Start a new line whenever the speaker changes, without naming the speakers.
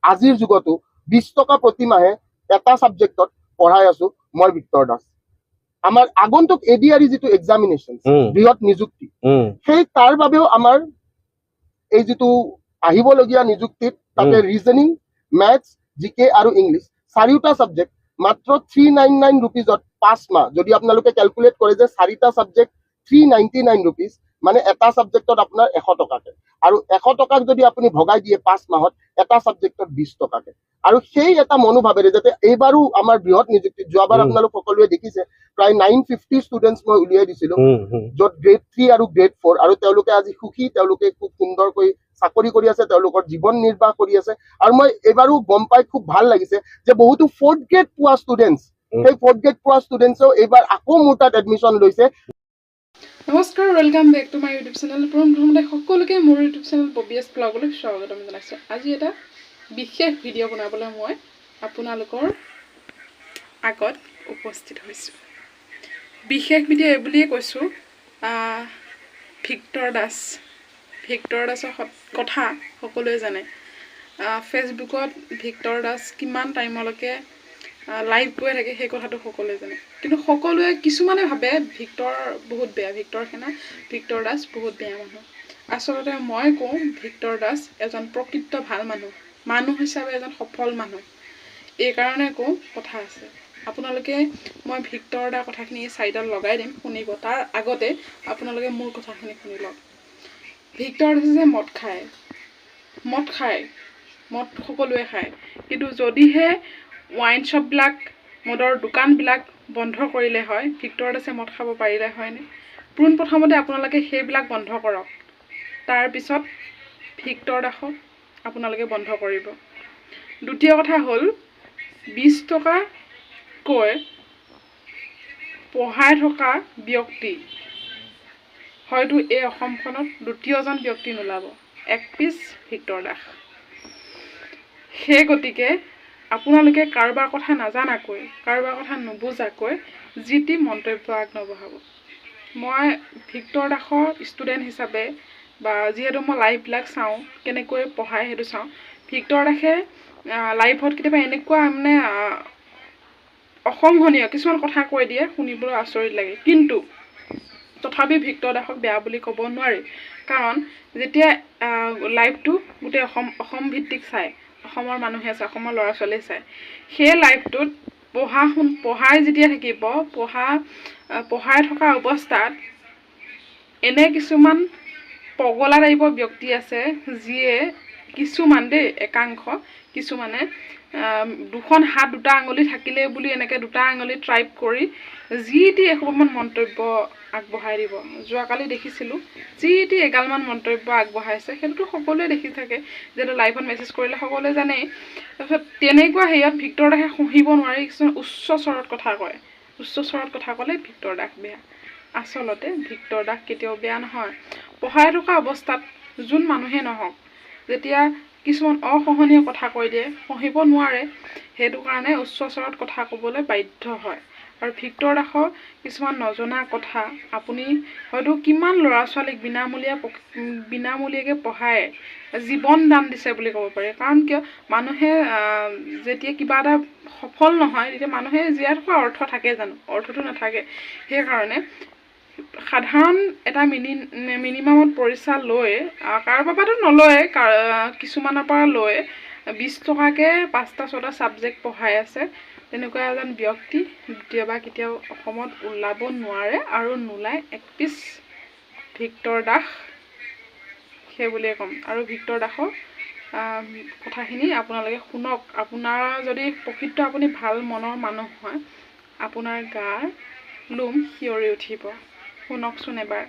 আজিৰ যুগতো 20 টকা প্ৰতি মাহে এটা সাবজেক্টত পঢ়াই আছো মই ভিক্টৰ দাস আমাৰ আগন্তুক এডিআৰই যিটো এক্সামিনেশ্যন বৃহৎ নিযুক্তি সেই তাৰ বাবেও আমাৰ এই যিটো আহিবলগীয়া নিযুক্তিত তাতে ৰিজনিং মেথছ জিকে আৰু ইংলিছ চাৰিটা সাবজেক্ট মাত্ৰ 399 रुपीजত 5 মাহ যদি আপোনালোকে ক্যালকুলেট কৰে যে চাৰিটা সাবজেক্ট 399 रुपीज মানে এটা সাবজেক্টত আপোনাৰ 100 টকাকে আৰু 100 টকাক যদি আপুনি ভগাই দিয়ে 5 মাহত এটা সাবজেক্টত 20 টকাকে আৰু সেই এটা মনোভাৱেৰে যাতে এইবাৰো আমাৰ বৃহৎ নিযুক্তি যোৱাবাৰ আপোনালোক সকলোৱে দেখিছে প্ৰায় 950 ষ্টুডেন্টস মই উলিয়াই দিছিলো য'ত গ্ৰেড 3 আৰু গ্ৰেড 4 আৰু তেওঁলোকে আজি সুখী তেওঁলোকে খুব সুন্দৰকৈ চাকৰি কৰি আছে তেওঁলোকৰ জীৱন নিৰ্বাহ কৰি আছে আৰু মই এবাৰো গম পাই খুব ভাল লাগিছে যে বহুতো 4th গ্ৰেড পোৱা ষ্টুডেন্টস সেই 4th গ্ৰেড পোৱা ষ্টুডেন্টসও এইবাৰ আকৌ মোৰ তাত এডমিশন লৈছে
নমস্কাৰ welcome back to my YouTube channel প্ৰথমতে সকলোকে মোৰ ইউটিউব চেনেল ববিএছ ব্লগলৈ স্বাগতম জনাইছোঁ আজি এটা বিশেষ ভিডিঅ' বনাবলৈ মই আপোনালোকৰ আগত উপস্থিত হৈছোঁ বিশেষ ভিডিঅ' এই বুলিয়ে কৈছোঁ ভিক্টৰ দাসৰ কথা সকলোৱে জানে ফেচবুকত ভিক্টৰ দাস কিমান টাইমলৈকে লাইভ গৈ থাকে সেই কথাটো সকলোৱে জানে কিন্তু সকলোৱে কিছুমানে ভাবে ভিক্টৰ বহুত বেয়া ভিক্টৰ দাস বহুত বেয়া মানুহ আচলতে মই কওঁ ভিক্টৰ দাস এজন প্ৰকৃত ভাল মানুহ হিচাপে এজন সফল মানুহ এই কাৰণে কওঁ কথা আছে আপোনালোকে মই ভিক্টৰ দাৰ কথাখিনি চাইডত লগাই দিম শুনিব তাৰ আগতে আপোনালোকে মোৰ কথাখিনি শুনি লওক ভিক্টৰ দাসে মদ সকলোৱে খায় কিন্তু যদিহে ওয়াইন শ্বপবিলাক মদৰ দোকানবিলাক বন্ধ কৰিলে হয় ভিক্টৰ দাসে মদ খাব পাৰিলে হয়নে প্ৰথমতে আপোনালোকে সেইবিলাক বন্ধ কৰক তাৰপিছত ভিক্টৰ দাসক আপোনালোকে বন্ধ কৰিব দ্বিতীয় কথা হ'ল 20 টকাকৈ পঢ়াই থকা ব্যক্তি হয়তো এই অসমখনত দ্বিতীয়জন ব্যক্তি নোলাব এক পিছ ভিক্টৰ দাস সেই গতিকে আপোনালোকে কাৰোবাৰ কথা নাজানাকৈ কাৰোবাৰ কথা নুবুজাকৈ যি টি মন্তব্য আগনবঢ়াব মই ভিক্টৰ দাসৰ ষ্টুডেণ্ট হিচাপে বা যিহেতু মই লাইভবিলাক চাওঁ কেনেকৈ পঢ়াই সেইটো চাওঁ ভিক্টৰ দাসে লাইভত কেতিয়াবা এনেকুৱা মানে অসম্ভনীয় কিছুমান কথা কৈ দিয়ে শুনিবলৈ আচৰিত লাগে কিন্তু তথাপি ভিক্টৰ দাসক বেয়া বুলি ক'ব নোৱাৰি কাৰণ যেতিয়া লাইভটো গোটেই অসম ভিত্তিক চায় অসমৰ মানুহে চায় অসমৰ ল'ৰা ছোৱালীয়ে চায় সেই লাইভটোত পঢ়াই যেতিয়া থাকিব পঢ়াই থকা অৱস্থাত এনে কিছুমান পগলা টাইপৰ ব্যক্তি আছে যিয়ে কিছুমান একাংশ কিছুমানে দুখন হাত দুটা আঙুলি থাকিলে বুলি এনেকৈ দুটা আঙুলি ট্ৰাইপ কৰি যি টি এসোপামান মন্তব্য আগবঢ়াই দিব যোৱাকালি দেখিছিলোঁ যি টি এগালমান মন্তব্য আগবঢ়াইছে সেইটোতো সকলোৱে দেখি থাকে যিহেতু লাইভত মেছেজ কৰিলে সকলোৱে জানেই তাৰপিছত তেনেকুৱা হেৰিয়ত ভিক্টৰ দাসে সহিব নোৱাৰি কিছুমান উচ্চ স্বৰত কথা ক'লে ভিক্টৰ দাস বেয়া আচলতে ভিক্টৰ দাস কেতিয়াও বেয়া নহয় পঢ়াই থকা অৱস্থাত যোন মানুহে নহওক যেতিয়া কিছুমান অসহনীয় কথা কৈ দিয়ে সহিব নোৱাৰে সেইটো কাৰণে উচ্চ স্বৰত কথা ক'বলৈ বাধ্য হয় আৰু ভিক্টৰ দাসৰ কিছুমান নজনা কথা আপুনি হয়তো কিমান ল'ৰা ছোৱালীক বিনামূলীয়াকৈ পঢ়ায় জীৱন দান দিছে বুলি ক'ব পাৰি কাৰণ কিয় মানুহে যেতিয়া কিবা এটা সফল নহয় তেতিয়া মানুহে জীয়াই থকা অৰ্থ থাকে জানো অৰ্থটো নাথাকে সেইকাৰণে সাধাৰণ এটা মিনিমামত পইচা লৈ কাৰোবাৰ পৰাতো নলয় কিছুমানৰ পৰা লৈ 20 টকাকৈ 5টা 6টা ছাবজেক্ট পঢ়াই আছে তেনেকুৱা এজন ব্যক্তি দ্বিতীয়বাৰ কেতিয়াও অসমত ওলাব নোৱাৰে আৰু নোলায় এক পিছ ভিক্টৰ দাস সেই বুলিয়ে ক'ম আৰু ভিক্টৰ দাসৰ কথাখিনি আপোনালোকে শুনক আপোনাৰ যদি প্ৰকৃত আপুনি ভাল মনৰ মানুহ হয় আপোনাৰ গাৰ লোম শিয়ৰি উঠিব শুনকচোন এবাৰ